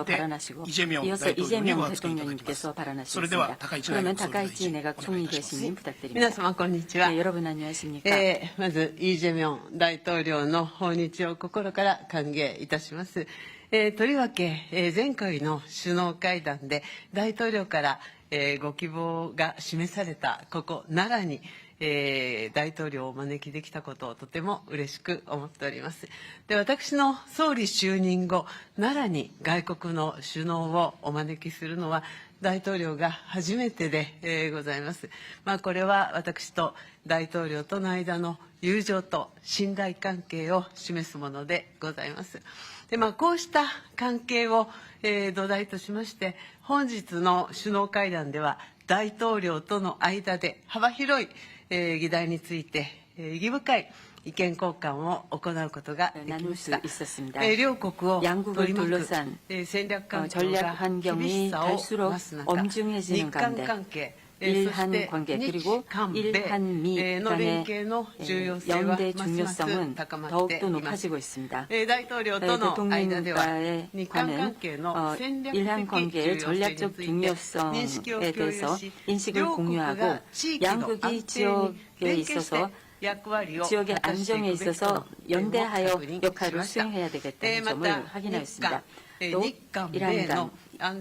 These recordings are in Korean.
발언하시고 이어서 이재명 대통령님께서 발언하시겠습니다. 그러면 다카이치 내각 총리 대신님 부탁드립니다. 皆様こんにちは。 네, 여러분 안녕하십니까? まずイ・ジェミョン大統領の訪日を心から歓迎いたします。とりわけ、前回の首脳会談で大統領から、ご希望が示されたここ奈良に、大統領をお招きできたことをとても嬉しく思っております。で、私の総理就任後、奈良に外国の首脳をお招きするのは大統領が初めてで、ございます。これは私と大統領との間の友情と信頼関係を示すものでございます。で、こうした関係を、土台としまして、本日の首脳会談では大統領との間で幅広い、議題について、意義深い意見交換を行うことができました。両国を取り巻く戦略環境が厳しさを増す中、日韓関係、일한 관계 그리고 일한미 간의 연대 중요성은 더욱더 높아지고 있습니다. 대통령과의 관은 일한 관계의 전략적 중요성에 대해서 인식을 공유하고 양국이 지역에 있어서 지역의 안정에 있어서 연대하여 역할을 수행해야 되겠다는 점을 확인하였습니다. 또 이란 간,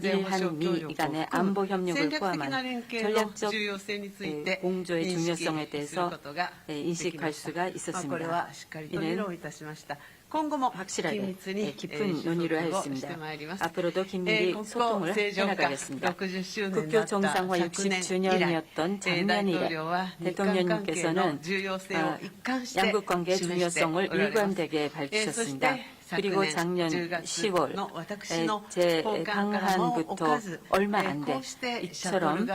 일한미 간의 안보 협력을 포함한 전략적 공조의 중요성에 대해서 인식할 수가 있었습니다. 이는 확실하게 깊은 논의를 하였습니다. 앞으로도 긴밀히 소통을 해나가겠습니다. 국교 정상화 60주년이었던 작년 이래 대통령님께서는 양국 관계의 중요성을 일관되게 밝히셨습니다. 그리고 작년 10월 제 강한부터 얼마 안 돼 이처럼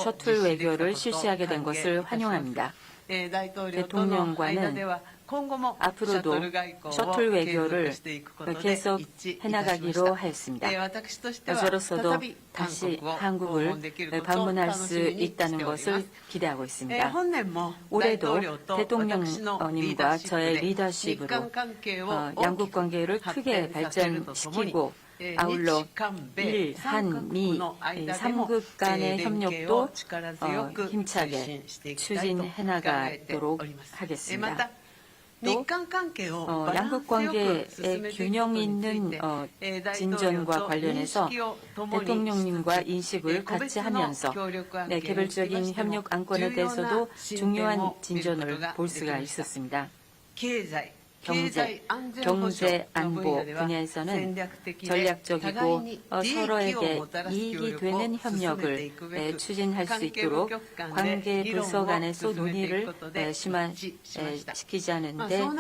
셔틀 외교를 실시하게 된 것을 환영합니다. 대통령과는 앞으로도 셔틀 외교를 계속 해나가기로 하였습니다. 저로서도 다시 한국을 방문할 수 있다는 것을 기대하고 있습니다. 올해도 대통령님과 저의 리더십으로 양국 관계를 크게 발전시키고 아울러 일, 한, 미 3국 간의 협력도 힘차게 추진해 나가도록 하겠습니다. 또 양국 관계의 균형 있는 진전과 관련해서 대통령님과 인식을 같이 하면서 개별적인 협력 안건에 대해서도 중요한 진전을 볼 수가 있었습니다. 경제, 안보 분야에서는 전략적이고 서로에게 이익이 되는 협력을 추진할 수 있도록 관계 부서 간에서 논의를 심화시키자는 데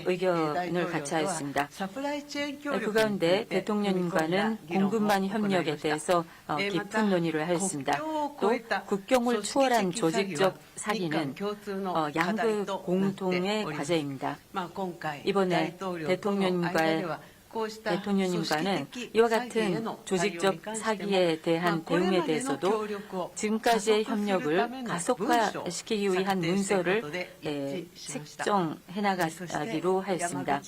의견을 같이 하였습니다. 그 가운데 대통령님과는 공급망 협력에 대해서 깊은 논의를 하였습니다. 또 국경을 초월한 조직적 사기는 양국 공통의 과제입니다. 이번에 대통령님과는 이와 같은 조직적 사기에 대한 대응에 대해서도 지금까지의 협력을 가속화시키기 위한 문서를 책정해 나가기로 하였습니다.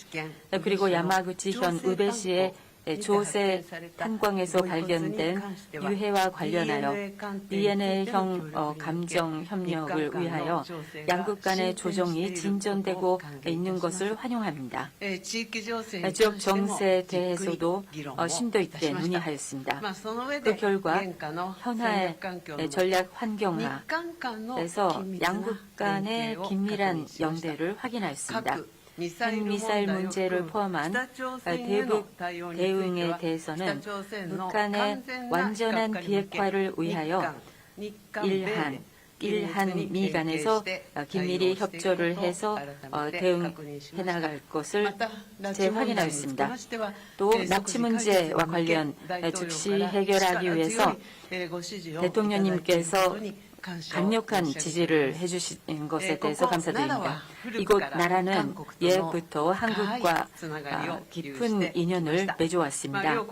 그리고 야마구치현 우베시의 조세 탄광에서 발견된 유해와 관련하여 DNA형 감정 협력을 위하여 양국 간의 조정이 진전되고 있는 것을 환영합니다. 지역 정세에 대해서도 심도 있게 논의하였습니다. 그 결과 현화의 전략 환경하에서 양국 간의 긴밀한 연대를 확인하였습니다. 핵미사일 문제를 포함한 대북 대응에 대해서는 북한의 완전한 비핵화를 위하여 일한미 간에서 긴밀히 협조를 해서 대응해 나갈 것을 재확인하였습니다. 또 납치 문제와 관련 즉시 해결하기 위해서 대통령님께서 강력한 지지를 해주신 것에 대해서 감사드립니다. 이곳 나라는 예부터 한국과 깊은 인연을 맺어왔습니다.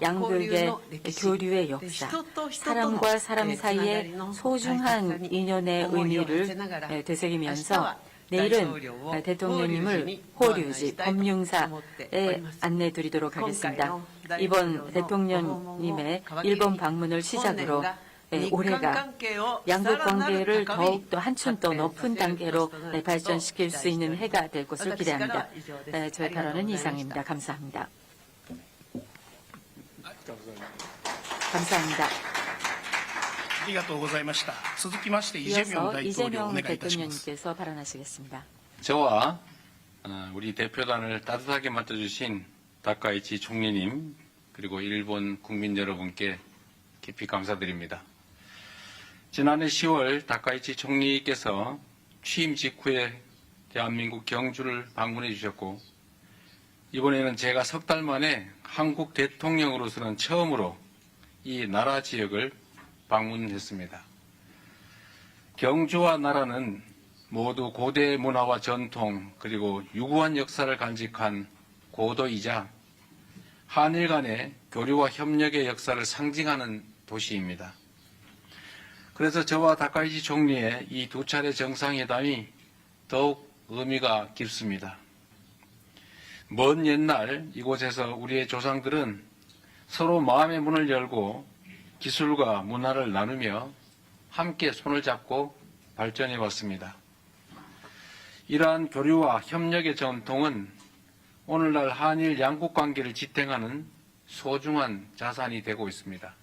양국의 교류의 역사, 사람과 사람 사이의 소중한 인연의 의미를 되새기면서 내일은 대통령님을 호류지 법융사에 안내드리도록 하겠습니다. 이번 대통령님의 일본 방문을 시작으로 올해가 양국 관계를 더욱더 한층 더 높은 단계로 발전시킬 수 있는 해가 될 것을 기대합니다. 저의 발언은 이상입니다. 감사합니다. 감사합니다. ありがとうございました。続きまして、イ・ジェミョン 이어서 大統領お 이재명 願いいたします。 대통령님께서 발언하시겠습니다. 저와 우리 대표단을 따뜻하게 맡아주신 다카이치 총리님 그리고 일본 국민 여러분께 깊이 감사드립니다. 지난해 10월 다카이치 총리께서 취임 직후에 대한민국 경주를 방문해 주셨고 이번에는 제가 석 달 만에 한국 대통령으로서는 처음으로 이 나라 지역을 방문했습니다. 경주와 나라는 모두 고대 문화와 전통 그리고 유구한 역사를 간직한 고도이자 한일 간의 교류와 협력의 역사를 상징하는 도시입니다. 그래서 저와 다카이치 총리의 이 두 차례 정상회담이 더욱 의미가 깊습니다. 먼 옛날 이곳에서 우리의 조상들은 서로 마음의 문을 열고 기술과 문화를 나누며 함께 손을 잡고 발전해 왔습니다. 이러한 교류와 협력의 전통은 오늘날 한일 양국 관계를 지탱하는 소중한 자산이 되고 있습니다.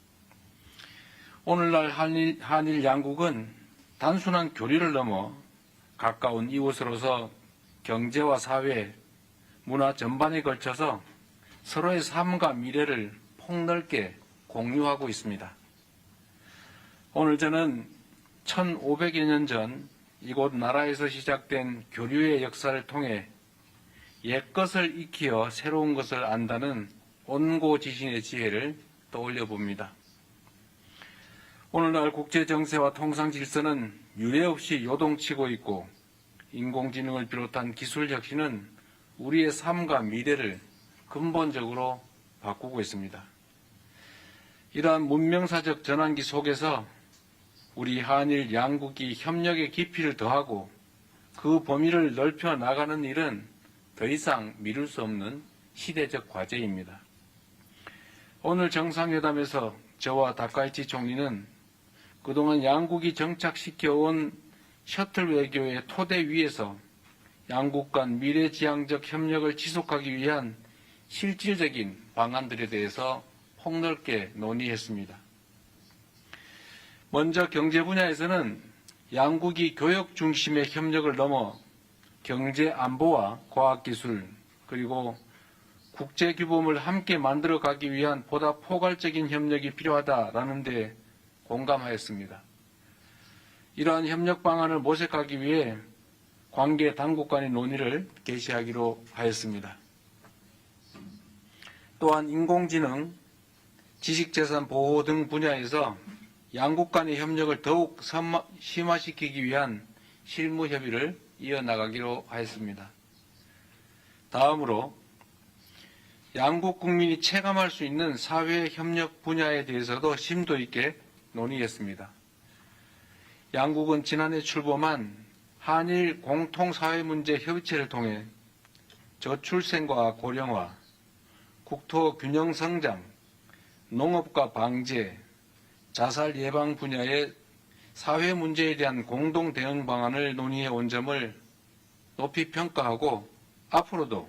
오늘날 한일 양국은 단순한 교류를 넘어 가까운 이웃으로서 경제와 사회, 문화 전반에 걸쳐서 서로의 삶과 미래를 폭넓게 공유하고 있습니다. 오늘 저는 1500여 년 전 이곳 나라에서 시작된 교류의 역사를 통해 옛것을 익히어 새로운 것을 안다는 온고지신의 지혜를 떠올려 봅니다. 오늘날 국제 정세와 통상 질서는 유례없이 요동치고 있고 인공지능을 비롯한 기술 혁신은 우리의 삶과 미래를 근본적으로 바꾸고 있습니다. 이러한 문명사적 전환기 속에서 우리 한일 양국이 협력의 깊이를 더하고 그 범위를 넓혀 나가는 일은 더 이상 미룰 수 없는 시대적 과제입니다. 오늘 정상회담에서 저와 다카이치 총리는 그동안 양국이 정착시켜온 셔틀 외교의 토대 위에서 양국 간 미래지향적 협력을 지속하기 위한 실질적인 방안들에 대해서 폭넓게 논의했습니다. 먼저 경제 분야에서는 양국이 교역 중심의 협력을 넘어 경제 안보와 과학기술 그리고 국제규범을 함께 만들어가기 위한 보다 포괄적인 협력이 필요하다라는 데 공감하였습니다. 이러한 협력 방안을 모색하기 위해 관계 당국 간의 논의를 개시하기로 하였습니다. 또한 인공지능, 지식재산 보호 등 분야에서 양국 간의 협력을 더욱 심화시키기 위한 실무 협의를 이어나가기로 하였습니다. 다음으로 양국 국민이 체감할 수 있는 사회 협력 분야에 대해서도 심도 있게 논의했습니다. 양국은 지난해 출범한 한일 공통사회문제 협의체를 통해 저출생과 고령화, 국토 균형 성장, 농업과 방제, 자살 예방 분야의 사회 문제에 대한 공동 대응 방안을 논의해 온 점을 높이 평가하고 앞으로도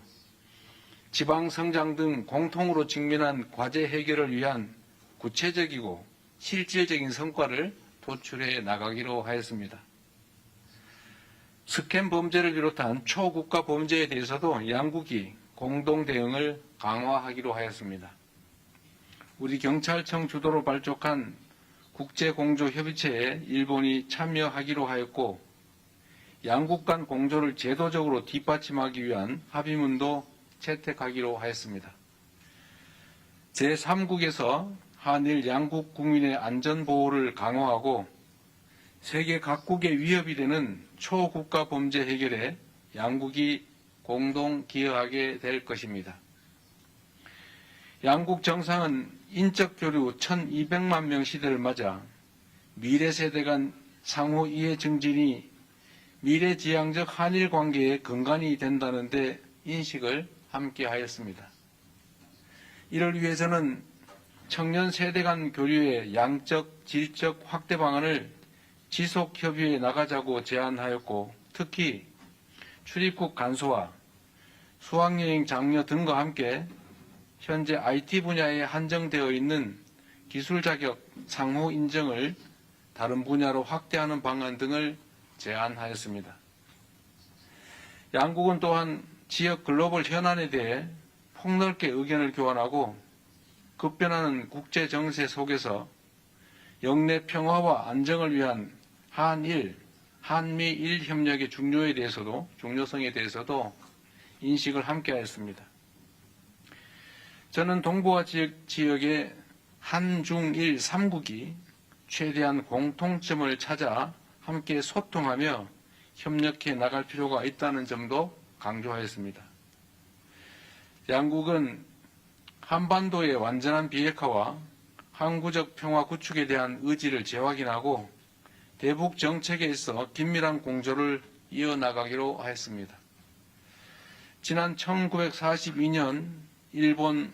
지방 성장 등 공통으로 직면한 과제 해결을 위한 구체적이고 실질적인 성과를 도출해 나가기로 하였습니다. 스캔 범죄를 비롯한 초국가 범죄에 대해서도 양국이 공동 대응을 강화하기로 하였습니다. 우리 경찰청 주도로 발족한 국제공조협의체에 일본이 참여하기로 하였고 양국 간 공조를 제도적으로 뒷받침하기 위한 합의문도 채택하기로 하였습니다. 제3국에서 한일 양국 국민의 안전보호를 강화하고 세계 각국의 위협이 되는 초국가 범죄 해결에 양국이 공동 기여하게 될 것입니다. 양국 정상은 인적 교류 1200만 명 시대를 맞아 미래 세대 간 상호 이해 증진이 미래지향적 한일 관계의 근간이 된다는 데 인식을 함께 하였습니다. 이를 위해서는 청년 세대 간 교류의 양적, 질적 확대 방안을 지속 협의해 나가자고 제안하였고, 특히 출입국 간소화, 수학여행 장려 등과 함께 현재 IT 분야에 한정되어 있는 기술 자격 상호 인정을 다른 분야로 확대하는 방안 등을 제안하였습니다. 양국은 또한 지역 글로벌 현안에 대해 폭넓게 의견을 교환하고 급변하는 국제 정세 속에서 영내 평화와 안정을 위한 한일, 한미일 협력의 중요성에 대해서도 인식을 함께하였습니다. 저는 동북아 지역의 한중일 3국이 최대한 공통점을 찾아 함께 소통하며 협력해 나갈 필요가 있다는 점도 강조하였습니다. 양국은 한반도의 완전한 비핵화와 항구적 평화 구축에 대한 의지를 재확인하고 대북 정책에 있어 긴밀한 공조를 이어나가기로 하였습니다. 지난 1942년 일본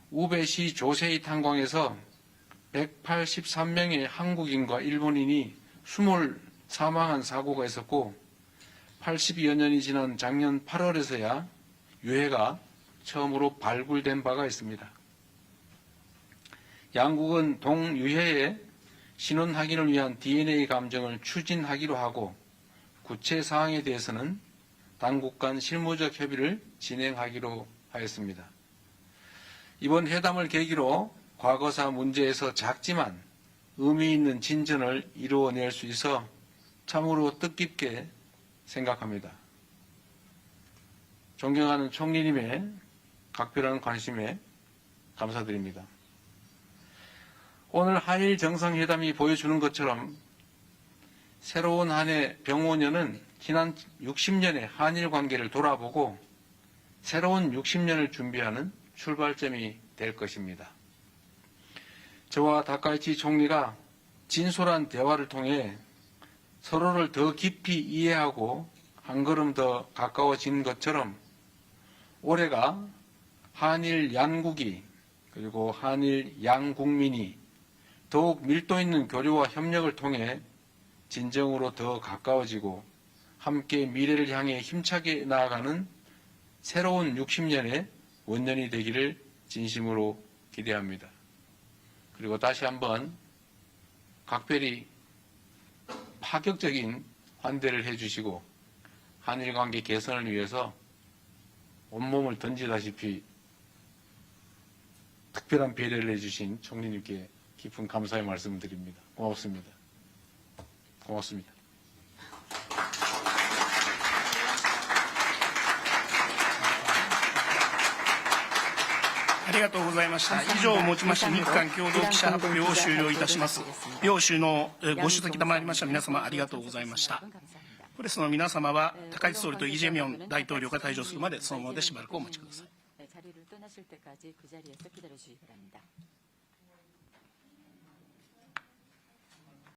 우베시 조세이 탄광에서 183명의 한국인과 일본인이 숨을 사망한 사고가 있었고 80여 년이 지난 작년 8월에서야 유해가 처음으로 발굴된 바가 있습니다. 양국은 동유해의 신원 확인을 위한 DNA 감정을 추진하기로 하고 구체 사항에 대해서는 당국 간 실무적 협의를 진행하기로 하였습니다. 이번 회담을 계기로 과거사 문제에서 작지만 의미 있는 진전을 이루어낼 수 있어 참으로 뜻깊게 생각합니다. 존경하는 총리님의 각별한 관심에 감사드립니다. 오늘 한일 정상회담이 보여주는 것처럼 새로운 한 해 병오년은 지난 60년의 한일 관계를 돌아보고 새로운 60년을 준비하는 출발점이 될 것입니다. 저와 다카이치 총리가 진솔한 대화를 통해 서로를 더 깊이 이해하고 한 걸음 더 가까워진 것처럼 올해가 한일 양국이 그리고 한일 양국민이 더욱 밀도 있는 교류와 협력을 통해 진정으로 더 가까워지고 함께 미래를 향해 힘차게 나아가는 새로운 60년의 원년이 되기를 진심으로 기대합니다. 그리고 다시 한번 각별히 파격적인 환대를 해주시고 한일 관계 개선을 위해서 온몸을 던지다시피 특별한 배려를 해주신 총리님께 깊은 감사의 말씀을 드립니다. 고맙습니다. 고맙습니다. ありがとうございました。以上をもちまして日韓共同記者発表を終了いたします。両首脳ご出席賜りました皆様ありがとうございました。プレスの皆様は高市総理とイ・ジェミョン大統領が退場するまでそのままでしばらくお待ちください。 자리를 떠나실 때까지 그 자리에서 기다려주시기 바랍니다.